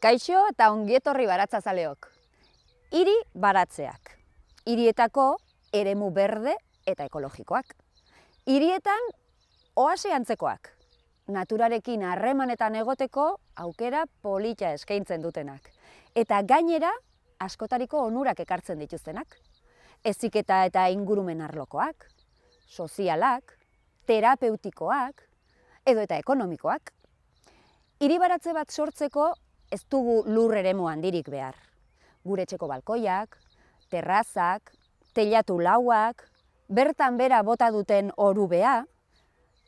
Kaixo eta ongietorri baratzazaleok. Hiri baratzeak. Hirietako eremu berde eta ekologikoak. Hirietan oasi antzekoak. Naturarekin harremanetan egoteko aukera polita eskaintzen dutenak. Eta gainera askotariko onurak ekartzen dituztenak. Heziketa eta ingurumen arlokoak, sozialak, terapeutikoak edo eta ekonomikoak. Hiri baratze bat sortzeko ez dugu lur eremu handirik behar. Gure etxeko balkoiak, terrazak, teilatu lauak, bertan bera bota duten orubea,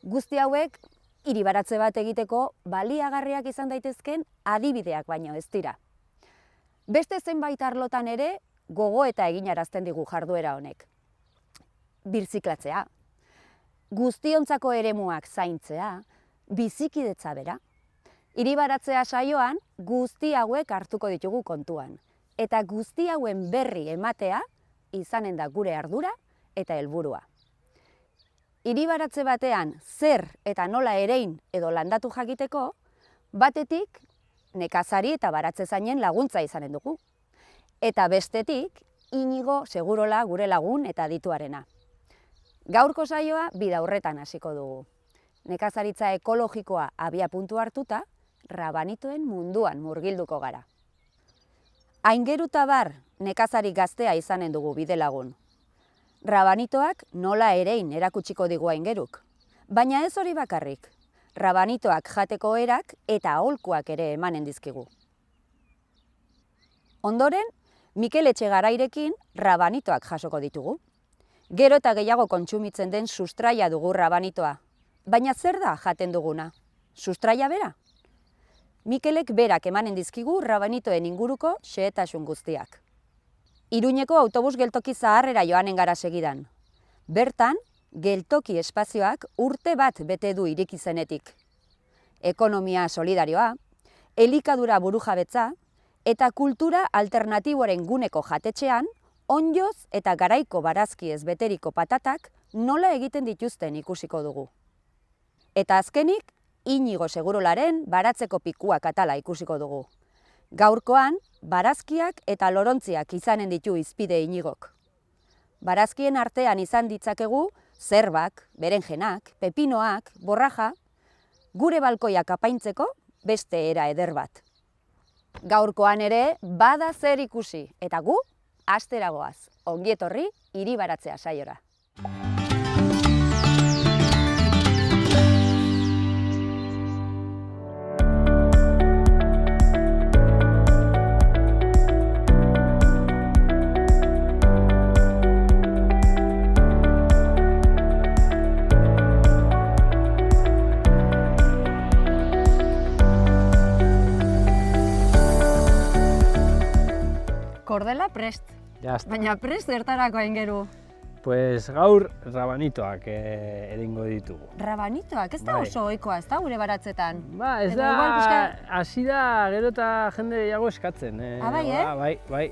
guzti hauek hiri baratze bat egiteko baliagarriak izan daitezken adibideak baino ez dira. Beste zenbait arlotan ere gogo eta eginarazten digu jarduera honek. Birziklatzea, guztiontzako eremuak zaintzea, bizikidetza bera. Hiri baratzea saioan guzti hauek hartuko ditugu kontuan. Eta guzti hauen berri ematea izanen da gure ardura eta helburua. Hiri baratze batean zer eta nola erein edo landatu jakiteko, batetik nekazari eta baratzezainen laguntza izanen dugu. Eta bestetik Inigo Segurola gure lagun eta adituarena. Gaurko saioa bidaurretan hasiko dugu. Nekazaritza ekologikoa abiapuntu hartuta, rabanitoen munduan murgilduko gara. Aingeruta bar nekazari gaztea izanen dugu bidelagun. Rabanitoak nola erein erakutsiko digu aingeruk. Baina ez hori bakarrik. Rabanitoak jateko erak eta aholkuak ere emanen dizkigu. Ondoren, Mikel Etxegarairekin rabanitoak jasoko ditugu. Gero eta gehiago kontsumitzen den sustraia dugu rabanitoa. Baina zer da jaten duguna? Sustraia bera? Mikelek berak emanen dizkigu rabanitoen inguruko xehetasun guztiak. Iruñeko autobus geltoki zaharrera joanen gara segidan. Bertan, geltoki espazioak urte bat bete du ireki zenetik. Ekonomia solidarioa, elikadura burujabetza eta kultura alternatiboaren guneko jatetxean, onjoz eta garaiko barazki ez beteriko patatak nola egiten dituzten ikusiko dugu. Eta azkenik, Inigo Segurolaren baratzeko pikuak atala ikusiko dugu. Gaurkoan, barazkiak eta lorontziak izanen ditu hizpide Inigok. Barazkien artean izan ditzakegu zerbak, berenjenak, pepinoak, borraja, gure balkoiak apaintzeko beste era eder bat. Gaurkoan ere bada zer ikusi eta gu asteragoaz. Ongietorri hiri baratzea saiora. Kordela prest, baina prest zertarako aingeru? Pues gaur rabanitoak egingo ditugu. Rabanitoak, ez da oso ohikoa, ez da gure baratzetan? Ba, ez da, hasi da gero eta jende gehiago eskatzen. Bai, Bai,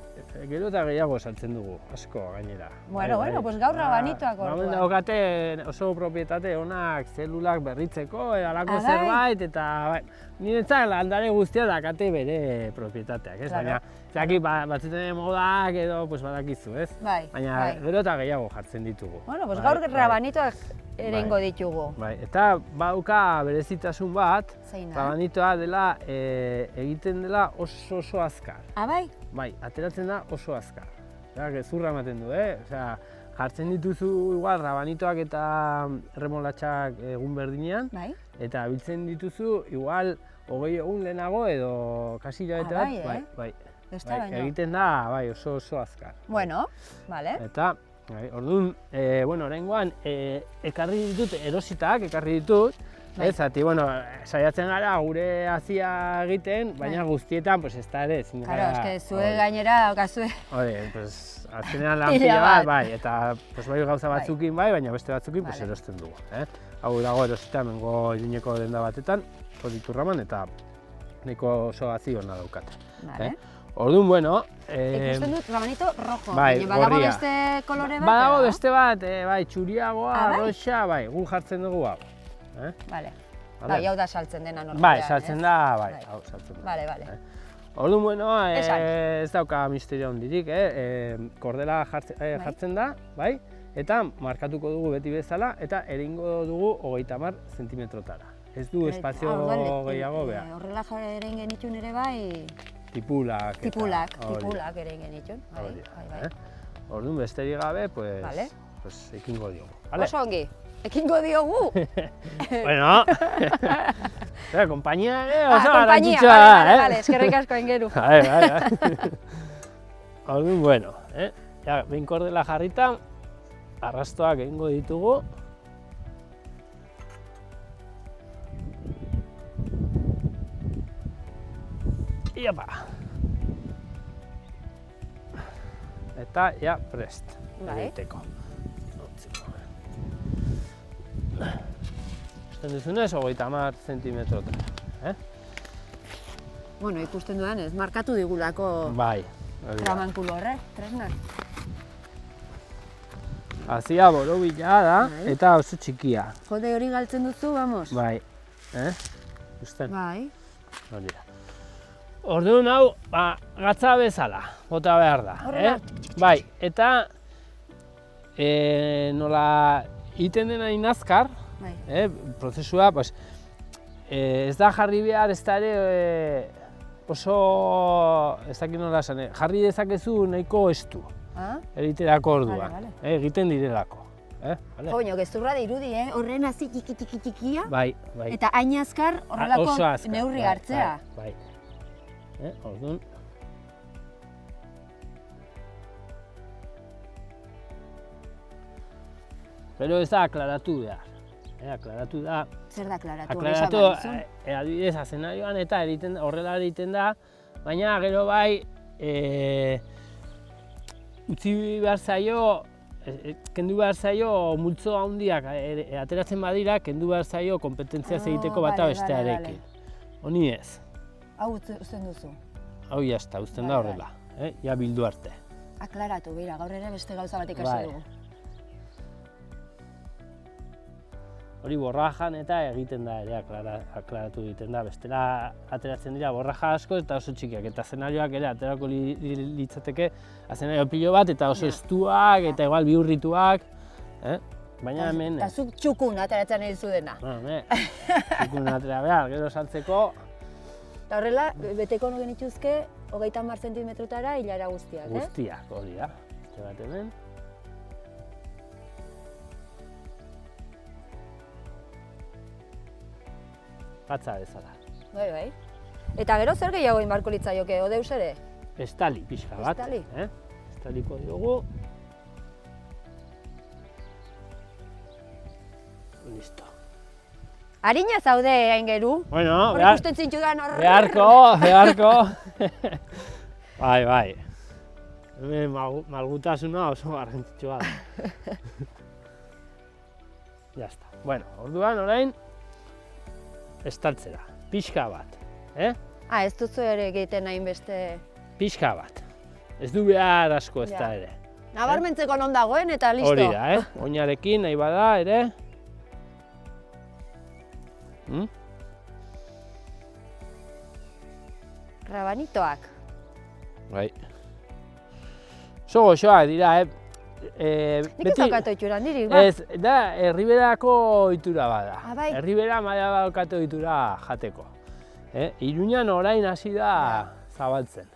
gero eta gehiago saltzen dugu, asko gainera. Bueno, pues gaur rabanitoak orduan. Daukate oso propietate onak zelulak berritzeko, alako zerbait, eta niretzak landare guztia dakate bere propietateak, ez? Baina, zaki batzutan modak edo badakizu, ez? Baina gero eta gehiago jartzen ditugu. Bueno, pues gaur rabanitoak erengo ditugu. Bai, eta bauka berezitasun bat, rabanitoa dela egiten dela oso azkar. Bai? Bai, ateratzen da oso azkar. Gezurra ematen du, jartzen dituzu igual rabanitoak eta remolatxak egun berdinean, eta biltzen dituzu igual 20 egun lehenago edo kasi hilabete bat, bai. Egiten da oso azkar. Bueno, vale. Eta, orduan, oraingoan ekarri ditut, erositak ekarri ditut, zati, saiatzen gara gure hazia egiten, baina guztietan, ez da ere, ezin gara... Claro, eske zue gainera daukazue... Azkenean lan pila bat, eta bai gauza batzukin baina beste batzukin erosten dugu. Hau dago erosita hemengo Iruñeko denda batetan, Iturraman, eta nahiko oso hazi hona daukate. Orduan, bueno... Ikusten dut rabanito rojo, baina badago beste kolore bat? Badago beste bat, txuriagoa, roxa, gu jartzen dugu hau. Bale, hau da saltzen dena normalean, Bai, saltzen da, hau saltzen da. Bale. Orduan, bueno, ez dauka misterio handirik, kordela jartzen da, bai? Eta markatuko dugu beti bezala, eta eringo dugu 30 zentimetrotara. Ez du espazio gehiago behar. Horrela eren genitxun ere bai... Tipulak. Tipulak eren genitxun. Orduan, besterik gabe, ekingo diogu. Oso ongi, ekingo diogu! Bueno, kompainia oso garrantzitsua da, Vale, eskerrik asko engeru. Orduan, bueno, behin kordela jarrita, arrastoak egingo ditugu. Iopa! Eta, ja, prest. Egiteko. Ikusten duzunez, 30 zentimetrotara. Bueno, ikusten dudan ez, markatu digulako tramankulo horrek, tresnak. Hazia borobila da eta oso txikia. Jode hori galtzen duzu, vamos? Bai. Ikusten? Bai. Orduan hau, gatza bezala, bota behar da. Bai, eta nola egiten dena inazkar, prozesua, ez da jarri behar, ez da ere oso, ez dakit nola esan, jarri dezakezu nahiko estu, egiterako orduan, egiten direlako. Joño, gezurra dirudi, horren hazi txiki-txikia, bai. eta hain azkar horrelako neurri hartzea. Bai. Orduan. Pero ez da aklaratu behar. Aklaratu da... Zer da aklaratu? Aklaratu, adibidez, azenarioan eta horrela egiten da, baina gero bai utzi behar zaio, kendu behar zaio multzo handiak ateratzen badira, kendu behar zaio kompetentziaz egiteko bata bestearekin. Honi ez. Hau uzten duzu? Hau jazta, uzten da horrela, ja bildu arte. Aklaratu, bera, gaur ere beste gauza bat ikasi dugu. Hori borrajan eta egiten da ere aklaratu egiten da. Bestela ateratzen dira borraja asko eta oso txikiak. Eta zenarioak ere aterako litzateke azenario pilo bat eta oso estuak eta igual bihurrituak. Baina hemen... Eta zuk txukun ateratzen nahi zu dena. Txukun atera behar, gero saltzeko... Eta horrela, beteko no genituzke 30 zentimetrotara hilara guztiak, Guztiak, hori da. Beste bat hemen. Gatza bezala. Bai. Eta gero zer gehiago inbarko litzaioke, odeus ere? Estali pixka bat. Estali? Estaliko diogu. Listo. Harina zaude, aingeru? Bueno, hor ikusten zintxudan hor... Beharko. Bai. Hemen malgutasuna oso garrantzitsua da. Jazta. Bueno, orduan orain estaltzera. Pixka bat. Ez duzu ere egiten nahin beste... Pixka bat. Ez du behar asko ez da ere. Nabarmentzeko non dagoen eta listo. Hori da, oinarekin nahi bada ere. Rabanitoak. Bai. Oso goxoak dira, Nik ez daukat oitura handirik, ba? Ez, da, Erriberako ohitura bada. Bai. Erribera maila daukat ohitura jateko. Iruñan orain hasi da zabaltzen.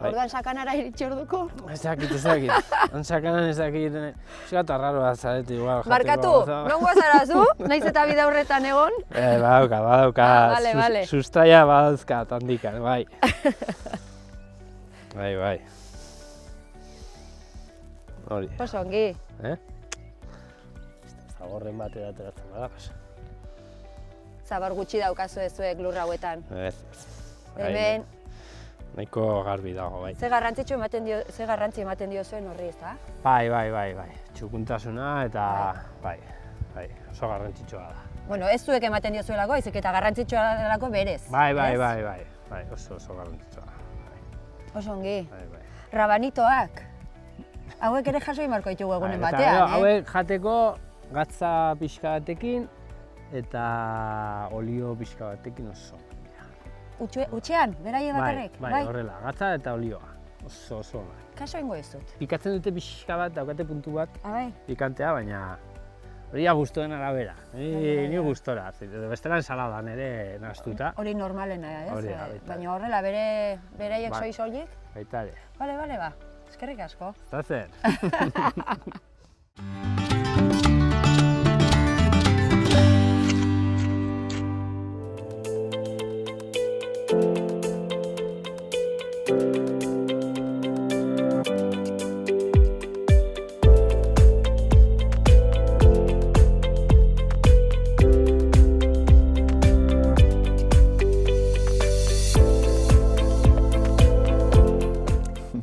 Orduan sakanara iritsi orduko? Ezakit. Han sakanan ezakit. Zigata raroa zarete igual jateko. Markatu, nongo zara zu? Naiz eta bide horretan egon? Badauka. Vale. Sustraia badauzkat handikan, bai. Bai. Hori. Oso ongi. Zagorren bat ateratzen bada, pasa. Zabar gutxi daukazu zuek lur hauetan. Ez. Hemen... Nahiko garbi dago, bai. Ze garrantzi ematen dio zuen horri, ez da? Bai. Txukuntasuna eta bai, oso garrantzitsua da. Bueno, ez zuek ematen dio zuelako, ezik eta garrantzitsua delako berez. Bai, oso garrantzitsua da. Oso ongi. Bai. Rabanitoak. Hauek ere jaso imarko ditugu egunen batean, Hauek jateko gatza pixka batekin eta olio pixka batekin oso. utxean, beraie bakarrik? Bai, horrela, gatza eta olioa. Oso ona. Kaso ingo ez dut. Pikatzen dute pixka bat, daukate puntu bat, Bai. pikantea, baina hori guztuen arabera. Ni gustora, bestela ensaladan ere nahaztuta. Hori normalena, ez? Hori da, baita. Baina horrela, beraiek soiz horiek? Baita ere. Bale, ba. Eskerrik asko. Eta zer?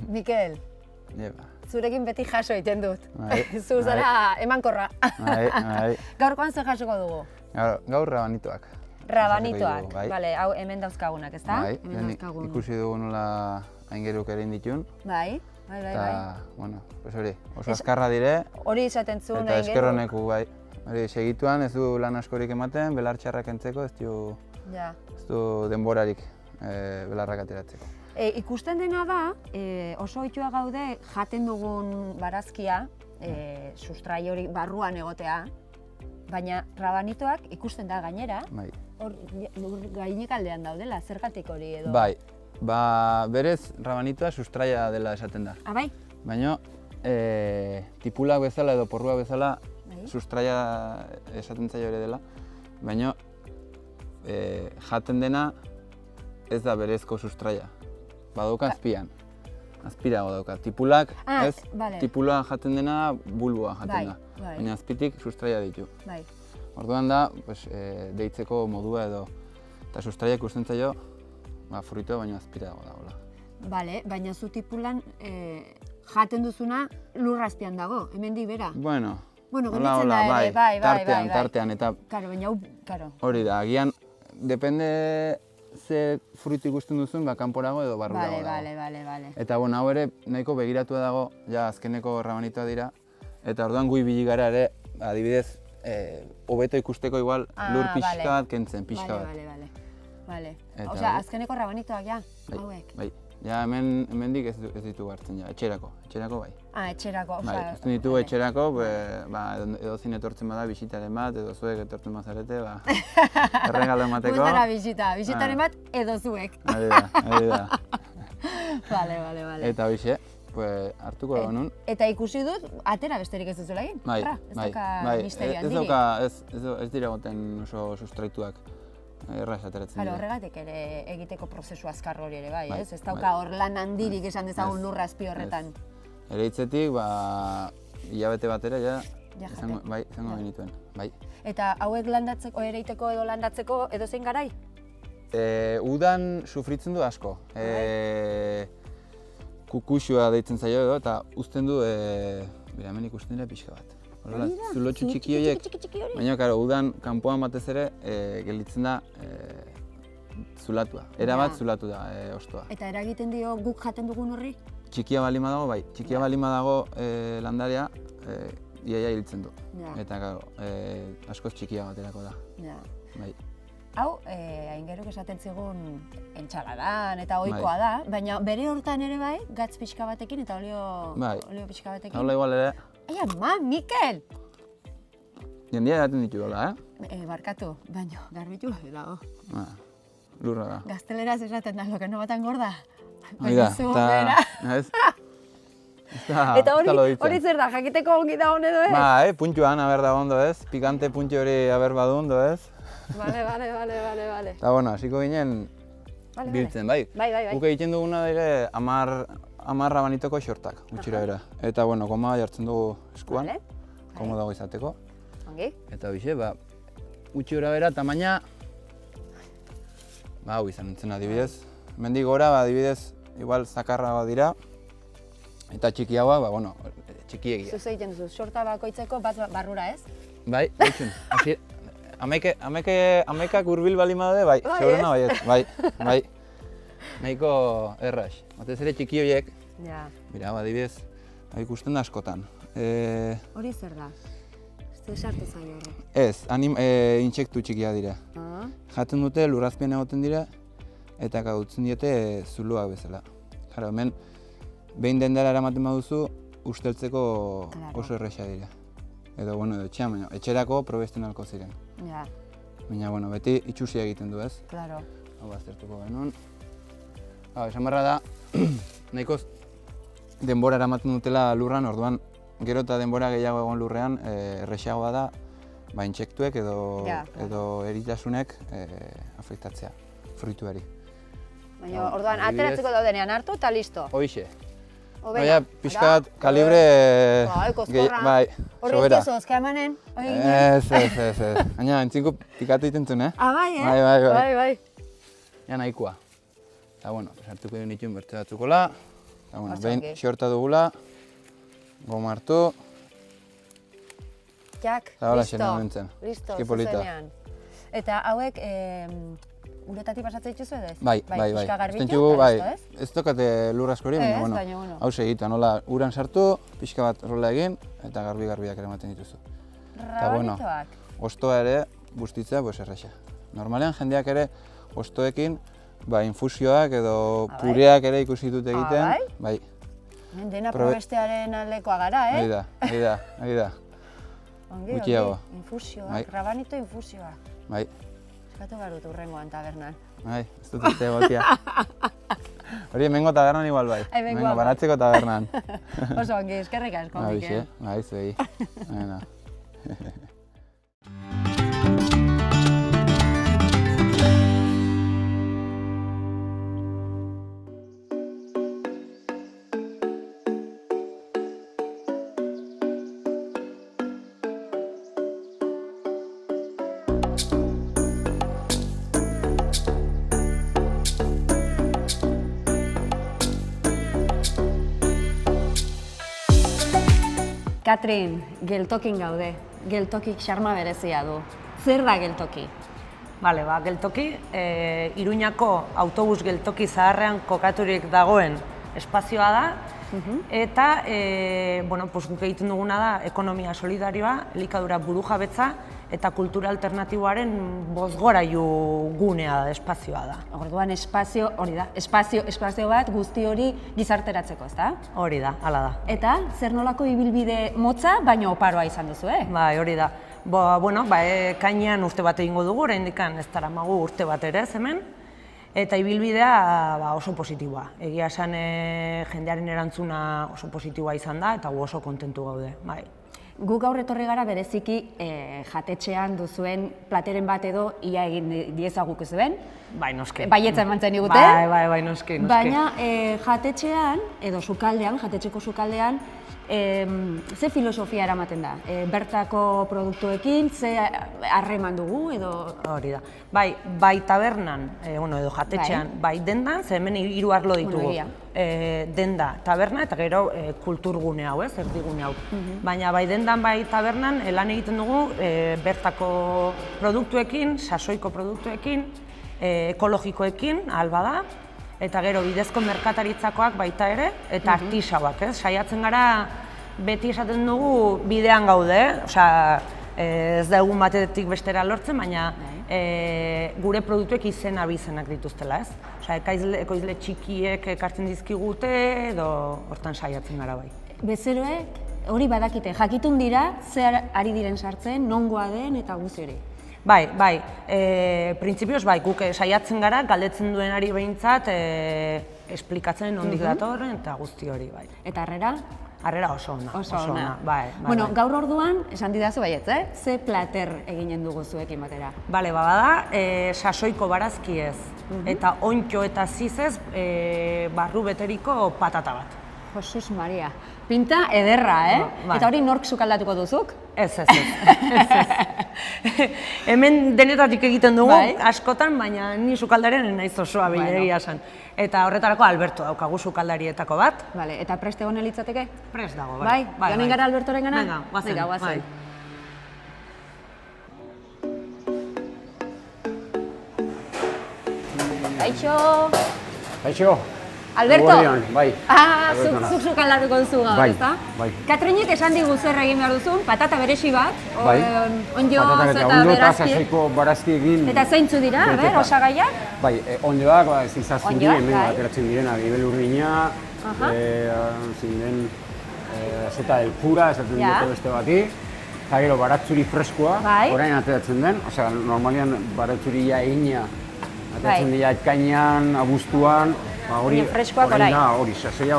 Mikel, zurekin beti jaso egiten dut. Zu zara emankorra. Gaurkoan zer jasoko dugu? Gaur rabanitoak. Rabanitoak, bale, hau hemen dauzkagunak, ez da? Ikusi dugu nola aingeruk egin ditun. Bai. Eta, bueno, hori, oso azkarra dire. Hori izaten zuen aingeru. Eta eskerroneku, bai. Hori, segituan ez du lan askorik ematen, belar txarrak entzeko, ez du denborarik belarrak ateratzeko. Ikusten dena da, oso ohitua gaude jaten dugun barazkia, sustrai hori barruan egotea, baina rabanitoak ikusten da gainera, hor gainek aldean daudela, zergatik hori edo? Bai, berez rabanitoa sustraia dela esaten da. Bai? Baina tipulak bezala edo porruak bezala sustraia esaten zaio ere dela, baina jaten dena ez da berezko sustraia. Badauka azpian, azpirago dauka. Tipulak, ez, tipula jaten dena bulboa jaten da, baina azpitik sustraia ditu. Orduan da, deitzeko modua edo, eta sustraia ikusten zaio, fruitoa baina azpirago dagoela. Bale, baina zu tipulan jaten duzuna lurra azpian dago, hemendik bera? Bueno, gelditzen da ere, bai. Tartean, eta hori da, agian, depende ze fruitu ikusten duzun, kanporago edo barrurago dago. Bale. Eta hau ere nahiko begiratua dago, azkeneko rabanitoa dira, eta orduan gu ibili gara ere, adibidez, hobeto ikusteko igual lur pixka bat kentzen, pixka bat. Bale. Osea, azkeneko rabanitoak hauek? Bai. Ja, hemendik ez ditugu hartzen, etxerako bai. Etxerako, osea... Ikusten ditugu etxerako, edozin etortzen bada bisitaren bat, edo zuek etortzen bazarete, erregalo emateko. Guztara bisitaren bat edo zuek. Ari da. Bale. Eta hoxe, hartuko da nun. Eta ikusi dut, atera besterik ez duzula egin? Bai. Ez dauka misterio handirik? Ez dira goten oso sustraituak. Erraz ateratzen dira. Horregatik ere egiteko prozesu azkar hori ere bai, ez? Ez dauka hor lan handirik esan dezagun lurra azpi horretan. Ere hitzetik, hilabete batera izango genituen, bai. Eta hauek landatzeko, ereiteko edo landatzeko edo zein garai? Udan sufritzen du asko. Kukuxua deitzen zaio edo, eta uzten du, hemen ikusten dira pixka bat. Zulotxu txiki horiek, baina udan kanpoan batez ere gelditzen da zulatua. Erabat zulatu da ostoa. Eta eragiten dio guk jaten dugun horri? Txikia balima dago, bai. Txikia balima dago landarea, iaia hiltzen du. Eta askoz txikia baterako da. Hau, aingeruk esaten zigun entxaladan eta ohikoa da, baina bere hortan ere bai, gatz pixka batekin eta olio pixka batekin. Hola igual ere. Ai, ama, Mikel! Jendia edaten ditu dola, Barkatu, baina garbitu dago. Lurra da. Gazteleraz esaten da, lo que no batan gorda. Baina zu, bera. Eta hori zer da, jakiteko ongi da hon edo ez? Puntxuan aber da ondo ez, pikante puntxu hori aber badu ondo ez. Bale. Eta hasiko ginen biltzen, bai. Guk egiten duguna dire 10 rabanitoko xortak, gutxira bera. Eta goma jartzen dugu eskuan, komodago izateko. Eta hoxe, gutxi gora bera, tamaina, hau izan nintzen adibidez. Mendik gora, adibidez, igual zakarra dira. Eta txikiagoa, txikiegia. Zuz egiten duzu, xorta bakoitzeko bat barrura ez? Bai, baitxun. Amekak hurbil balima daude, bai, segurena baiet, bai. Nahiko erraz. Batez ere txiki horiek, adibidez, ikusten da askotan. Hori zer da? Ez sartu zaio horre? Ez, intsektu txikia dira. Jaten dute, lurrazpian egoten dira, eta gautzen diete zuloak bezala. Jaro, hemen, behin dendara eramaten baduzu, usteltzeko oso erresa dira. Edo, bueno, etxean, baina etxerako probesten alko ziren. Ja. Baina, bueno, beti itxusia egiten du, ez? Claro. Hau aztertuko genuen. Esan barra da, nahikoz denbora eramaten dutela lurran, orduan gero eta denbora gehiago egon lurrean erresagoa da intsektuek edo eritasunek afektatzea fruituari. Baina, orduan, ateratzeko daudenean hartu eta listo. Hoixe. Baina, pixka bat kalibre... Bai, horrek ez ozka emanen? Ez. Baina, entzinko pikatu egiten zuen, eh? Bai, Bai. Ja, nahikoa. Eta, bueno, hartuko egin dituen berte batzukola. Eta, bueno, behin xorta dugula. Goma hartu. Jak, listo, zuzenean. Eta hauek, uretatik pasatzen dituzu edo ez? Bai. Pixka garbitu, ez? Ez dokate lur askori, baina, bueno, hau segitu, nola uran sartu, pixka bat rola egin, eta garbiak ere ematen dituzu. Rabanitoak? Hostoa ere, bustitzea, erraxa. Normalean, jendeak ere, hostoekin, infusioak edo pureak ere ikusi dut egiten. Bai? Dena probestearen aldekoa gara, eh? Hagi da. Ongi, infusioak, rabanito infusioak. Bai. Eskatu barut urrengoan tabernan. Bai, ez dut uste egotia. Hori, hemengo tabernan igual bai. Hemengo baratzeko tabernan. Oso ongi, eskerrik asko, Mikel. Bai, zuei. Katrin, geltokin gaude. Geltokik xarma berezia du. Zer da geltoki? Bale, geltoki, Iruñako autobus geltoki zaharrean kokaturik dagoen espazioa da, eta guk egiten duguna da ekonomia solidarioa, elikadura burujabetza eta kultura alternatiboaren bozgorailu gunea da, espazioa da. Orduan espazio, hori da, espazio bat guzti hori gizarteratzeko, ez da? Hori da, hala da. Eta zer nolako ibilbide motza, baina oparoa izan duzu, eh? Bai, hori da. Kainean urte bat egingo dugu, oraindik ez daramagu urte bat ere ez hemen, eta ibilbidea oso positiboa. Egia esan jendearen erantzuna oso positiboa izan da, eta gu oso kontentu gaude. Gu gaur etorri gara bereziki jatetxean duzuen plateren bat edo ia egin diezaguk zuen. Bai, noski. Baietza eman zen digute. Bai, noski. Baina jatetxean, edo sukaldean, jatetxeko sukaldean, ze filosofia eramaten da? Bertako produktuekin, ze harreman dugu edo... Hori da. Bai tabernan, edo jatetxean, bai dendan, ze hemen 3 arlo ditugu. Denda, taberna eta gero kulturgune hau, erdigune hau. Baina bai dendan, bai tabernan lan egiten dugu bertako produktuekin, sasoiko produktuekin, ekologikoekin, alba da, eta gero bidezko merkataritzakoak baita ere, eta artisauak, saiatzen gara beti esaten dugu bidean gaude, ez da egun batetik bestera lortzen, baina gure produktuek izena bizenak dituztela, ez? Ekoizle txikiek ekartzen dizkigute edo hortan saiatzen gara bai. Bezeroek hori badakite, jakitun dira zer ari diren sartzen, nongoa den eta guzti hori. Bai, printzipioz guk saiatzen gara, galdetzen duenari behintzat esplikatzen nondik datorren eta guzti hori bai. Eta harrera? Harrera oso ona, bai. Bueno, gaur orduan, esan didazu baietz, ze plater eginen dugu zuekin batera? Bale, bada, sasoiko barazkiez eta ontxo eta zizez barru beteriko patata bat. Jesus Maria, pinta ederra, Eta hori nork sukaldatuko duzuk? Ez. Hemen denetatik egiten dugu, askotan, baina ni sukaldaren naiz osoa bilegia esan. Eta horretarako Alberto daukagu sukaldarietako bat. Eta prest egon litzateke? Prest dago, bai. Joanen gara Albertoren gana? Venga, guazen. Kaixo! Kaixo! Alberto? Bai. Zuk aldatuko duzu gaur, ezta? Bai. Katrinik esan digu zer egin behar duzun, patata beresi bat, ondioz eta sasoiko barazki egin. Eta zeintzu dira, osagaiak? Bai, ondioak, zizazuri, hemen ateratzen direna, gibel urdina, zinden, zeta del pura, esaten dute beste bati, eta gero baratzuri freskoa, orain ateratzen den, osea, normalian baratzuri egina, ateratzen dira ekainean, abuztuan, hori da, hori, sasoia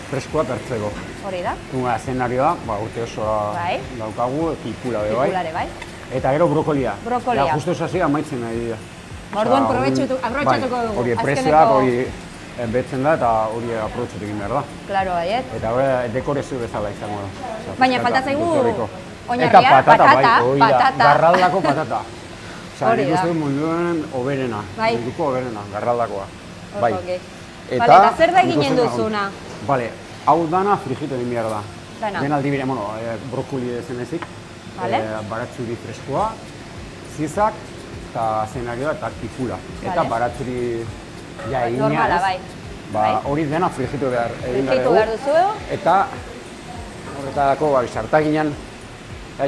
freskoak hartzeko. Hori da. Zenarioa, urte osoa daukagu, tipula be bai. Eta gero brokolia. Brokolia. Justo sasoia amaitzen nahi dira. Orduan aprobetxatuko dugu. Hori prezioak, hori betzen da eta hori aprobetxatu egin behar da. Klaro, baiet. Eta hori dekorezio bezala izango da. Baina falta zaigu oinarria, patata. Garraldako patata. Hori da. Nik uste munduan oberena, munduko oberena, garraldakoa. Bai. Eta zer da eginen duzuna? Bale, hau dana frijitu egin behar da. Den aldi bire, brokoli ezen ezik, baratzuri freskoa, zizak, eta zenarioa eta tipula. Eta baratzuri egina normala, bai. Hori dena frijitu behar egin behar duzu. Eta horretarako sartaginean,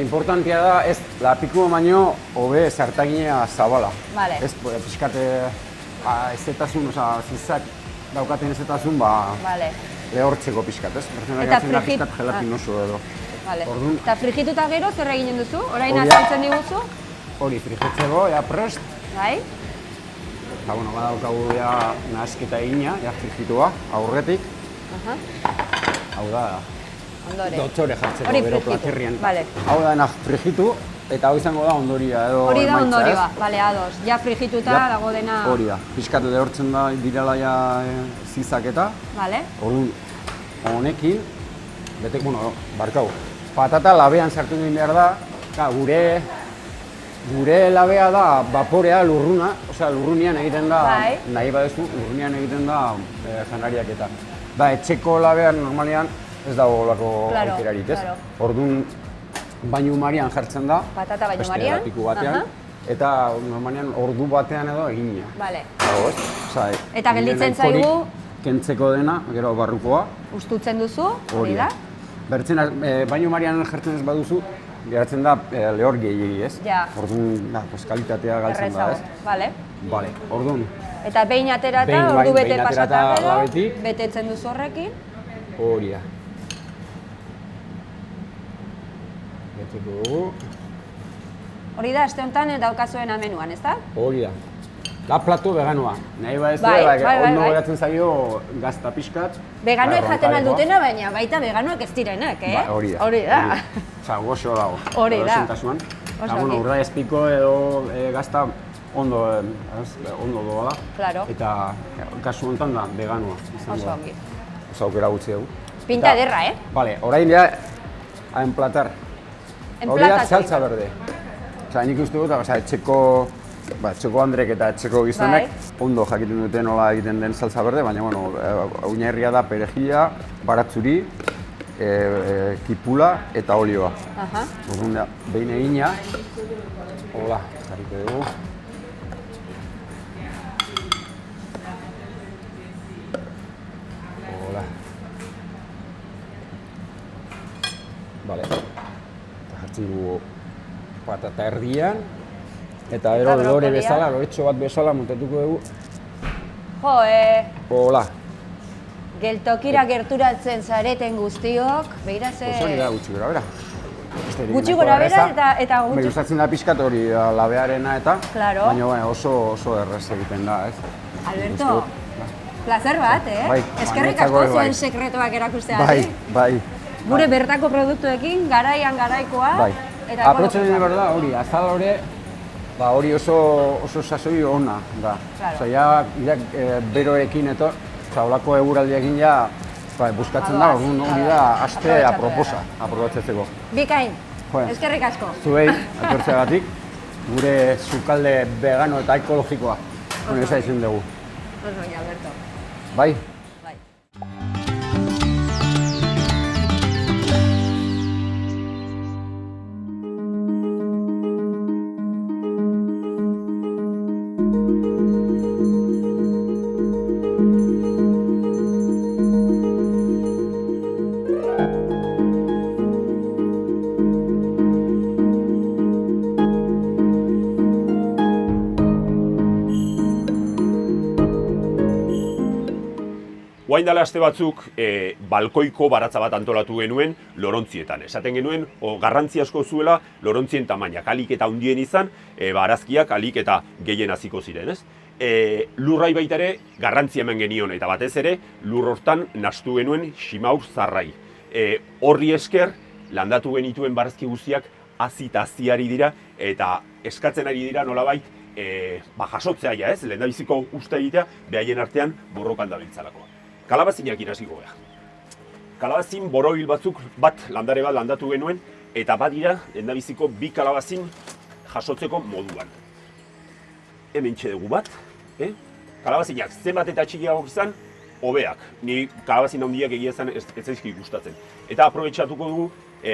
importantia da ez lapikua baino hobe sartagina zabala. Ez pixkate ezetasun, zizak daukaten ezetasun, lehortzeko pixkat, ez? Eta pixkat gelatinoso edo. Eta frigituta gero zer eginen duzu? Orain azaltzen diguzu? Hori, frigitzeko, prest. Bai. Eta, badaukagu nahasketa egina, frigitua, aurretik. Hau da, dotzore jartzeko, gero platerrian. Hau da, frigitu, eta hau izango da ondoria edo emaitza, ez? Hori da ondorioa, bale, ados. Ja frigituta dago dena... Hori da, pixkat lehortzen da direla zizaketa. Bale. Honekin, barkau, patata labean sartu egin behar da, gure labea da vaporea, lurruna, osea lurrunian egiten da, nahi badezu, lurrunian egiten da janariak eta. Da, etxeko labean normalian ez dago olako aukerarik, ez? Orduan, bainu marian jartzen da, beste eratiku batean, eta normalian ordu batean edo egina. Bale. Eta gelditzen zaigu? Kentzeko dena, gero barrukoa. Ustutzen duzu, hori da? Bainu marian jartzen ez baduzu, geratzen da lehor gehiagi, ez? Orduan, kalitatea galtzen da, ez? Bale. Bale, orduan. Eta behin aterata, ordu bete pasata gero, betetzen duzu horrekin. Hori da. Beteko dugu. Hori da, aste honetan daukazuen amenuan, ez da? Hori da. Da plato veganoa. Nahi ez ondo geratzen zaio gazta pixkat. Veganoek jaten aldutena, baina baita veganoek ez direnak, eh? Hori da. Hori da. Osa, goxo dago. Hori da. Eta, urra ezpiko edo gazta ondo doa da. Claro. Eta kasu honetan da veganoa. Oso ongi. Oso aukera gutxi dugu. Pinta ederra, eh? Vale, orain ja a emplatar. Hori da salsa berde. Osa, nik uste dut, etxeko Andrek eta etxeko gizonek ondo jakiten dute nola egiten den salsa berde, baina oinarria da perejila, baratzuri, kipula eta olioa. Orduan da, behin egina, hola, jarriko dugu. Hola. Bale, jartzen dugu patata erdian. Eta ero lore bezala, loretxo bat bezala montatuko dugu. Hola. Geltokira gerturatzen zareten guztiok, behira ze... Oso nire da gutxi gora bera. Gutxi gora bera eta gutxi... Gustatzen da pixkat hori labearena eta, baina oso erraz egiten da, ez? Alberto, placer bat, eh? Eskerrik asko zuen sekretuak erakusteatik. Bai. Gure bertako produktuekin, garaian garaikoa. Bai. Aprotzen dira berda hori, azal hori, hori oso sasoi ona da. Osa, beroekin eto, olako eguraldiakin buskatzen da, hori da, aste aproposa, aprobatzetzeko. Bikain, eskerrik asko. Zuei, atortzeagatik, gure sukalde vegano eta ekologikoa. Hori eza izan dugu. Oso, Alberto. Bai? Guain dela aste batzuk, balkoiko baratza bat antolatu genuen lorontzietan. Esaten genuen, garrantzi asko zuela lorontzien tamainak, alik eta handien izan, barazkiak alik eta gehien hasiko ziren, ez? Lurrai baita ere garrantzi eman genion, eta batez ere lur hortan nastu genuen simaur zarrai. Horri esker, landatu genituen barazki guztiak hazi eta haziari dira, eta eskatzen ari dira nolabait jasotzea ja, ez? Lehendabiziko uste egitea, behaien artean borrokan dabiltzalako. Kalabazinak irasiko geha. Kalabazin borobil batzuk landare bat landatu genuen, eta badira, lehendabiziko 2 kalabazin jasotzeko moduan. Hemen txedegu bat, kalabazinak zenbat eta txikiagok izan, hobeak. Ni kalabazin handiak egia zen ez zaizki gustatzen. Eta aprobetxatuko dugu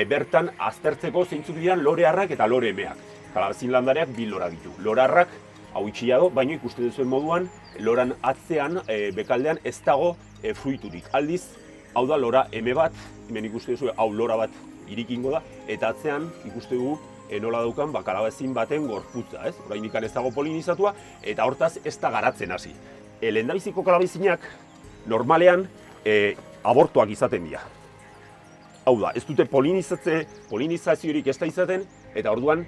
bertan aztertzeko zeintzuk diran lorearrak eta lore emeak. Kalabazin landareak 2 lora ditu. Lorarrak, hau itxiago, baino ikusten duzuen moduan, loran atzean, bekaldean ez dago fruiturik. Aldiz, hau da lora eme bat, hemen ikusten duzu, hau lora bat irikingo da, eta atzean ikusten dugu nola daukan kalabazin baten gorputza, ez? Oraindik ez dago polinizatua, eta hortaz ez da garatzen hasi. Lehendabiziko kalabazinak normalean abortuak izaten dira. Hau da, ez dute polinizaziorik ez da izaten, eta orduan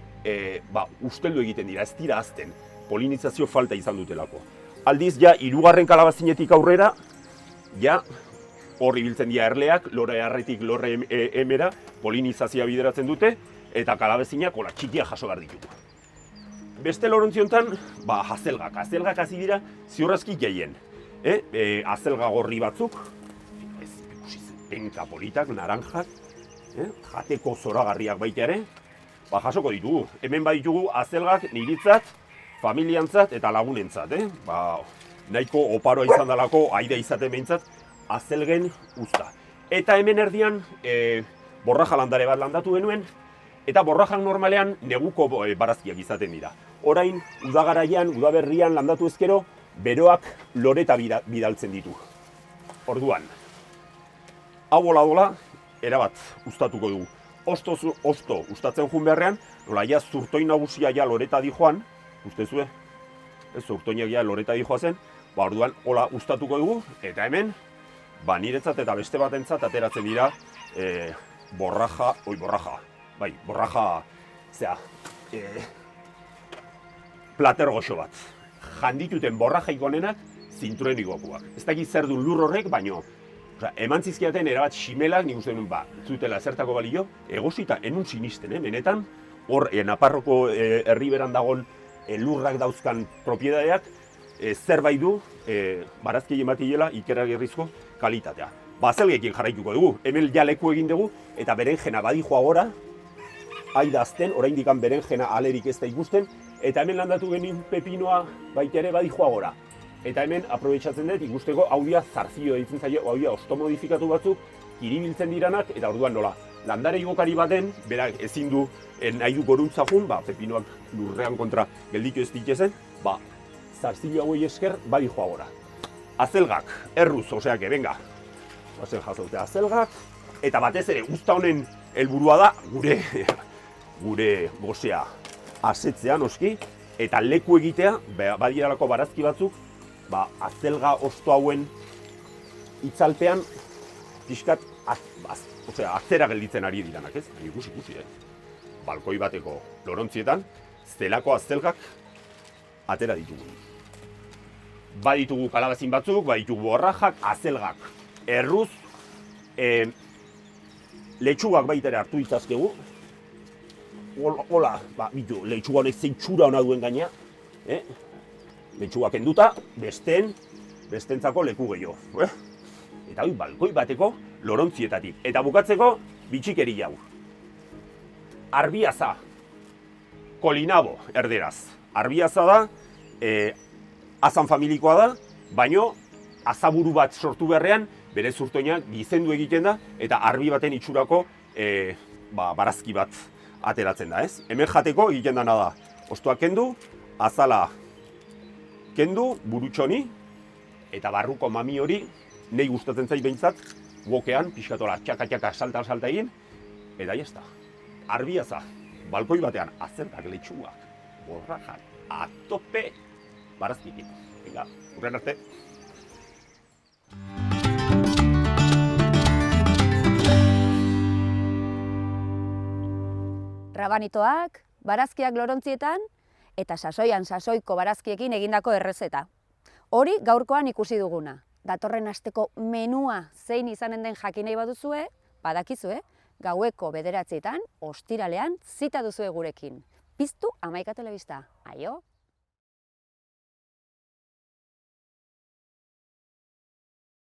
usteldu egiten dira, ez dira hazten, polinizazio falta izan dutelako. Aldiz, ja, 3. kalabazinetik aurrera, ja, hor ibiltzen dira erleak, lore erretik lore emera, polinizazioa bideratzen dute, eta kalabazinak hola txikia jaso behar ditugu. Beste lorontziontan, hazelgak. Hazelgak hasi dira ziurrazki gehien. Hazelga gorri batzuk, penka politak, naranjak, jateko zoragarriak baita ere, jasoko ditugu. Hemen baditugu hazelgak niritzat, familiantzat eta lagunentzat. Nahiko oparoa izan dalako, aida izaten behintzat, hazelgen usta. Eta hemen erdian, borraja landare bat landatu genuen, eta borrajak normalean neguko barazkiak izaten dira. Orain, udagaraian, udaberrian landatu ezkero, beroak loreta bidaltzen ditu. Orduan, hau bola, erabat ustatuko dugu. Osto ustatzen jun beharrean, nola ja zurtoin nagusia ja loreta di joan, ustezue, zurtoinak ja loreta di joa zen, orduan hola ustatuko dugu, eta hemen, niretzat eta beste batentzat ateratzen dira borraja, plater goxo bat. Jandituten borrajaik onenak zinturen igokuak. Ez dakit zer du lur horrek, baino, eman zizkiaten erabat ximelak, nik uste duen, zutela zertako balio, egosita enun sinisten, benetan, hor, Naparroko herriberan dagoen lurrak dauzkan propiedadeak, zerbait du, barazki ematilela ikeragarrizko kalitatea. Hazelgekin jarraituko dugu, hemen ja leku egin dugu, eta berenjena badijoa gora, aida azten, oraindik berenjena alerik ez da ikusten, eta hemen landatu genuen pepinoa baita ere badijoa gora. Eta hemen aprobetxatzen dut ikusteko hau dia zarzio ditzen zaio, hau dia ostomodifikatu batzuk, kiribiltzen diranak, eta orduan nola. Landare igokari baten, berak ezin du nahi du goruntza jun, pepinoak lurrean kontra gelditu ez ditezen, zarzio hauei esker badijoa gora. Hazelgak, erruz, oseak, benga. Bazen jazautea hazelgak, eta batez ere, usta honen helburua da, gure gozea asetzea noski, eta leku egitea, badiralako barazki batzuk, hazelga osto hauen itzalpean, pixkat, atzera gelditzen ari diranak, ez? Ikusi, balkoi bateko lorontzietan, zelako hazelgak atera ditugu. Baditugu kalabazin batzuk, baditugu borrajak, hazelgak, erruz, letxugak baita ere hartu ditzazkegu. Hola, letxuga honek zein txura hona duen gaina. Letxugak enduta, bestentzako leku gehiago. Eta hori balkoi bateko lorontzietatik. Eta bukatzeko, bitxikeri jau. Arbiaza, kolinabo erderaz. Arbiaza da, azan familikoa da, baino azaburu bat sortu beharrean, bere zurtoinak gizendu egiten da, eta arbi baten itxurako barazki bat ateratzen da, ez? Hemen jateko egiten dana da, ostoak kendu, azala kendu, burutxoni, eta barruko mami hori, nahi gustatzen zait behintzat, gokean, pixkatola, txaka-txaka, salta egin, eta jazta. Arbiaza, balkoi batean, hazelgak, letxugak, borrajak, atope, barazkikin. Venga, urren arte. Rabanitoak, barazkiak lorontzietan, eta sasoian sasoiko barazkiekin egindako errezeta. Hori gaurkoan ikusi duguna. Datorren asteko menua zein izanen den jakin nahi baduzue, badakizue, gaueko 9:00 ostiralean zita duzue gurekin. Piztu 11 telebista. Aio!